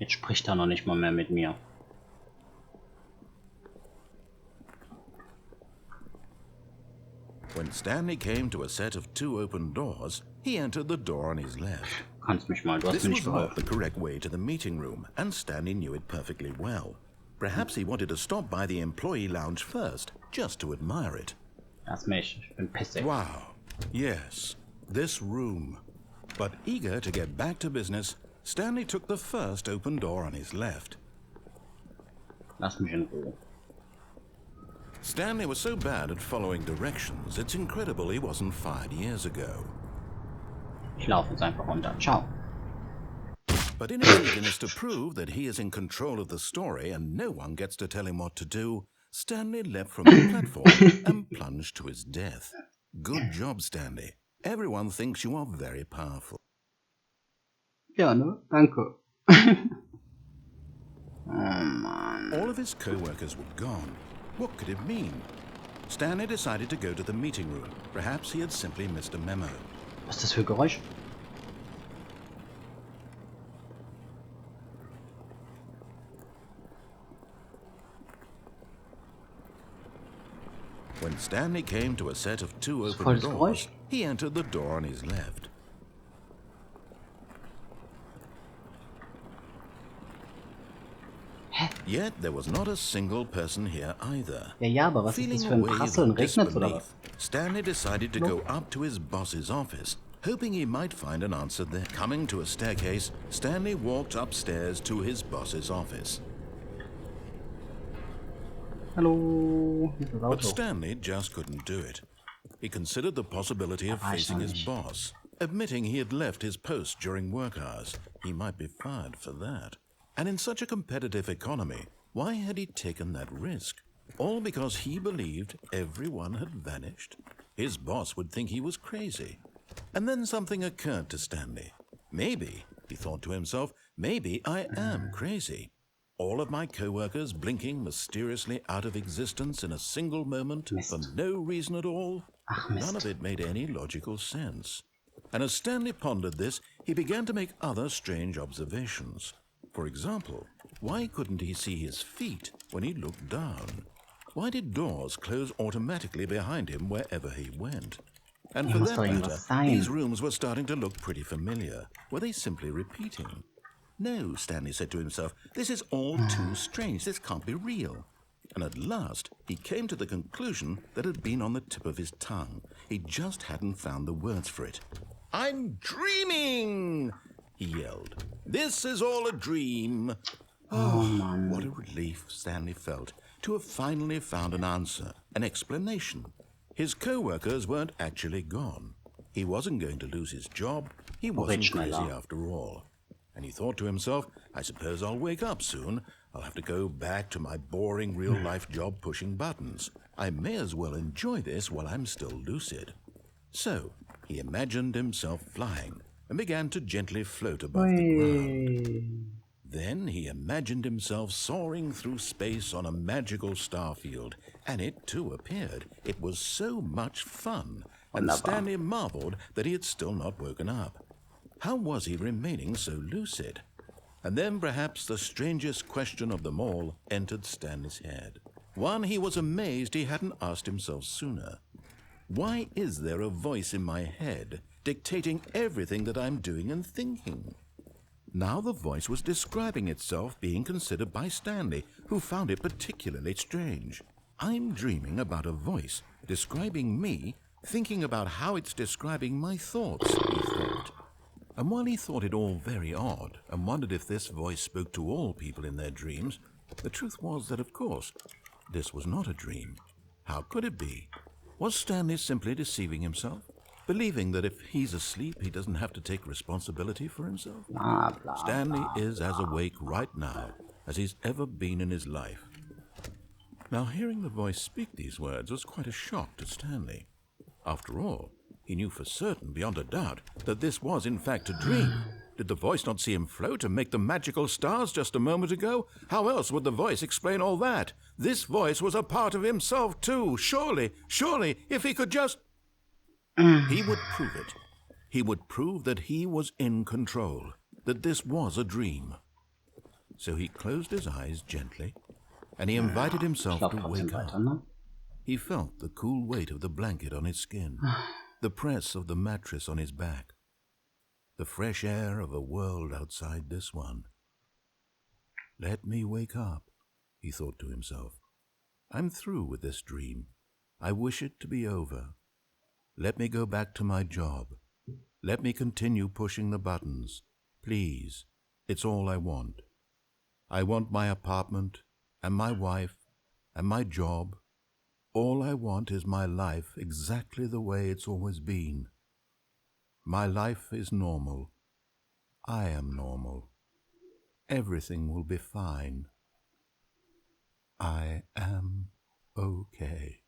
Jetzt spricht er noch nicht mal mehr mit mir. When Stanley came to a set of 2 open doors, he entered the door on his left. Kannst mich mal, du hast This mir nicht was not the geholfen. correct way to the meeting room, and Stanley knew it perfectly well. Perhaps he wanted to stop by the employee lounge first, just to admire it. Lass mich, ich bin pissig. Wow, yes, this room. But eager to get back to business, Stanley took the first open door on his left. Lass mich in Ruhe. Stanley was so bad at following directions, it's incredible he wasn't fired years ago. Ich laufe jetzt einfach runter. Ciao. But in his eagerness to prove that he is in control of the story and no one gets to tell him what to do, Stanley leapt from the platform and plunged to his death. Good job, Stanley. Everyone thinks you are very powerful. Ja, ne? Danke. Oh Mann. All of his co-workers were gone. What could it mean? Stanley decided to go to the meeting room. Perhaps he had simply missed a memo. Was ist das für ein Geräusch? When Stanley came to a set of 2 open Volles doors, Geräusch. he entered the door on his left. Hä? Yet there was not a single person here either. Ja, aber was ist das für ein Prasseln? Regnet's oder was? Stanley decided to go up to his boss's office, hoping he might find an answer there. Coming to a staircase, Stanley walked upstairs to his boss's office. Hallo, hier ist das But Auto. Stanley just couldn't do it. He considered the possibility of facing his boss, admitting he had left his post during work hours. He might be fired for that. And in such a competitive economy, why had he taken that risk? All because he believed everyone had vanished? His boss would think he was crazy. And then something occurred to Stanley. Maybe, he thought to himself, maybe I am crazy. All of my co-workers blinking mysteriously out of existence in a single moment for no reason at all? Ach, None Mist. of it made any logical sense. And as Stanley pondered this, he began to make other strange observations. For example, why couldn't he see his feet when he looked down? Why did doors close automatically behind him wherever he went? And for muss that doch matter, irgendwas sein. these rooms were starting to look pretty familiar. Were they simply repeating? No, Stanley said to himself, this is all too strange. This can't be real. And at last, he came to the conclusion that had been on the tip of his tongue. He just hadn't found the words for it. I'm dreaming! He yelled. This is all a dream. Oh Mann. What a relief Stanley felt to have finally found an answer, an explanation. His co-workers weren't actually gone. He wasn't going to lose his job. He wasn't crazy after all. And he thought to himself, I suppose I'll wake up soon. I'll have to go back to my boring real-life job pushing buttons. I may as well enjoy this while I'm still lucid. So, he imagined himself flying and began to gently float above the ground. Then he imagined himself soaring through space on a magical starfield, and it too appeared. It was so much fun, and Stanley marveled that he had still not woken up. How was he remaining so lucid? And then perhaps the strangest question of them all entered Stanley's head. One he was amazed he hadn't asked himself sooner. Why is there a voice in my head dictating everything that I'm doing and thinking? Now the voice was describing itself being considered by Stanley, who found it particularly strange. I'm dreaming about a voice describing me, thinking about how it's describing my thoughts, he thought. And while he thought it all very odd and wondered if this voice spoke to all people in their dreams, the truth was that, of course, this was not a dream. How could it be? Was Stanley simply deceiving himself, believing that if he's asleep, he doesn't have to take responsibility for himself? Stanley is as awake right now as he's ever been in his life. Now, hearing the voice speak these words was quite a shock to Stanley. After all, he knew for certain, beyond a doubt, that this was in fact a dream. Did the voice not see him float and make the magical stars just a moment ago? How else would the voice explain all that? This voice was a part of himself too. Surely, if he could just... He would prove it. He would prove that he was in control, that this was a dream. So he closed his eyes gently, and he invited himself to wake up. He felt the cool weight of the blanket on his skin, the press of the mattress on his back, the fresh air of a world outside this one. Let me wake up, he thought to himself. I'm through with this dream. I wish it to be over. Let me go back to my job. Let me continue pushing the buttons. Please, it's all I want. I want my apartment, and my wife, and my job. All I want is my life exactly the way it's always been. My life is normal. I am normal. Everything will be fine. I am okay.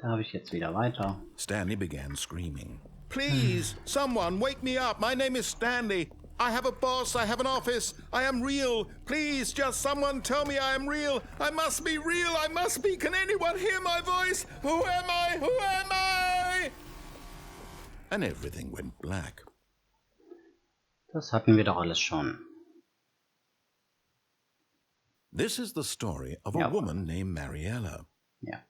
Darf ich jetzt wieder weiter? Stanley began screaming. Please, someone, wake me up. My name is Stanley. I have a boss. I have an office. I am real. Please, just someone tell me I am real. I must be real. I must be. Can anyone hear my voice? Who am I? Who am I? And everything went black. Das hatten wir doch alles schon. This is the story of a woman named Mariella. Yeah.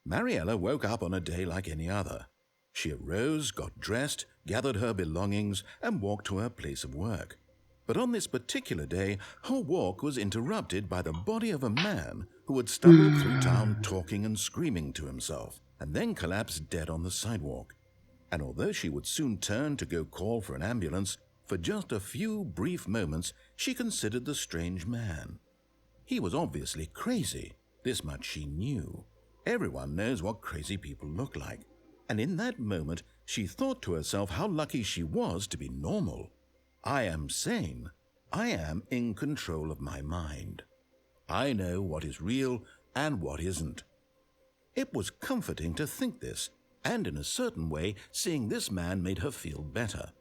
Mariella woke up on a day like any other. She arose, got dressed, gathered her belongings, and walked to her place of work. But on this particular day, her walk was interrupted by the body of a man who had stumbled through town talking and screaming to himself, and then collapsed dead on the sidewalk. And although she would soon turn to go call for an ambulance, for just a few brief moments she considered the strange man. He was obviously crazy, this much she knew. Everyone knows what crazy people look like. And in that moment, she thought to herself how lucky she was to be normal. I am sane. I am in control of my mind. I know what is real and what isn't. It was comforting to think this, and in a certain way, seeing this man made her feel better.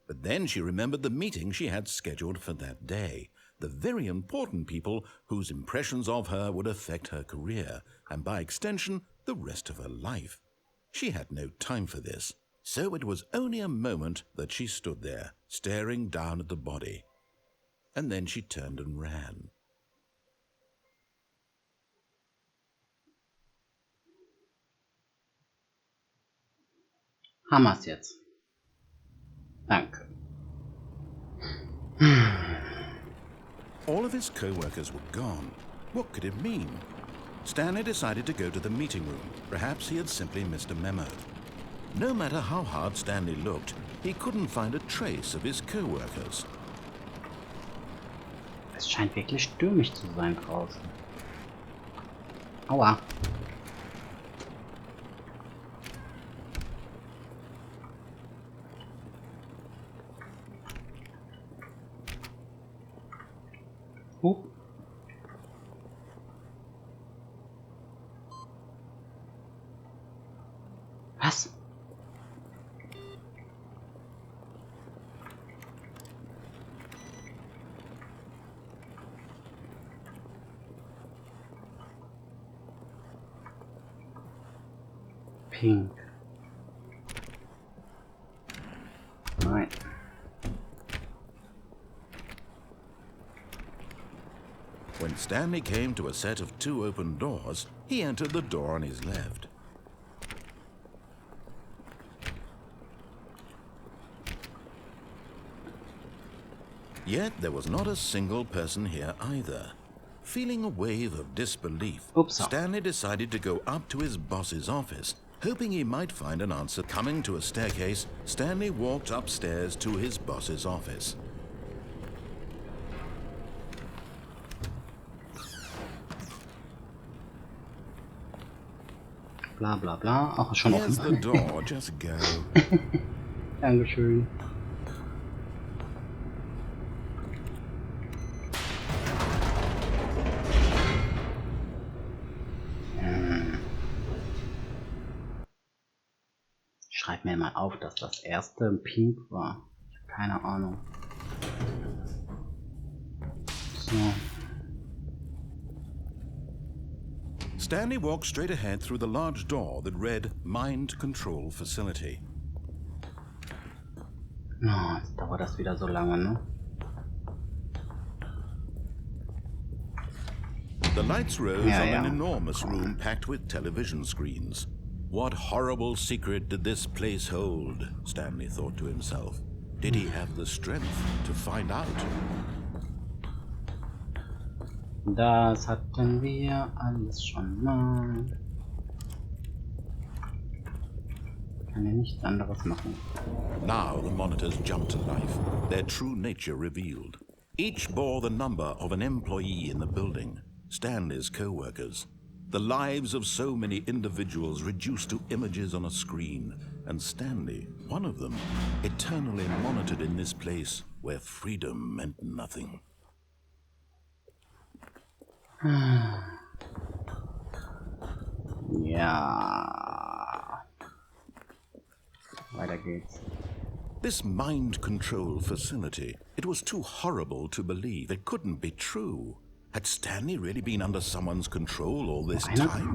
But then she remembered the meeting she had scheduled for that day, the very important people whose impressions of her would affect her career, and by extension, the rest of her life. She had no time for this, so it was only a moment that she stood there, staring down at the body. And then she turned and ran. Haben wir's jetzt. Danke. All of his co-workers were gone. What could it mean? Stanley decided to go to the meeting room. Perhaps he had simply missed a memo. No matter how hard Stanley looked, he couldn't find a trace of his co-workers. Es scheint wirklich stürmisch zu sein draußen. Aua. Was? Pink. Nein. When Stanley came to a set of 2 open doors, he entered the door on his left. Yet there was not a single person here either. Feeling a wave of disbelief, Stanley decided to go up to his boss's office, hoping he might find an answer. Coming to a staircase, Stanley walked upstairs to his boss's office. Bla bla bla. Ach, schon Here's the offen. door, just go. Dankeschön. Schreib mir mal auf, dass das erste Pink war. Ich habe keine Ahnung. So. Stanley walked straight ahead through the large door that read Mind Control Facility. Oh, jetzt dauert das wieder so lange, ne? The lights rose on an enormous room packed with television screens. What horrible secret did this place hold? Stanley thought to himself. Did he have the strength to find out? Das hatten wir alles schon mal. Kann ja nichts anderes machen. Now the monitors jumped to life, their true nature revealed. Each bore the number of an employee in the building, Stanley's co-workers. The lives of so many individuals reduced to images on a screen, and Stanley, one of them, eternally monitored in this place where freedom meant nothing. Ja. Weiter geht's. This mind control facility, it was too horrible to believe. It couldn't be true. Had Stanley really been under someone's control all this time?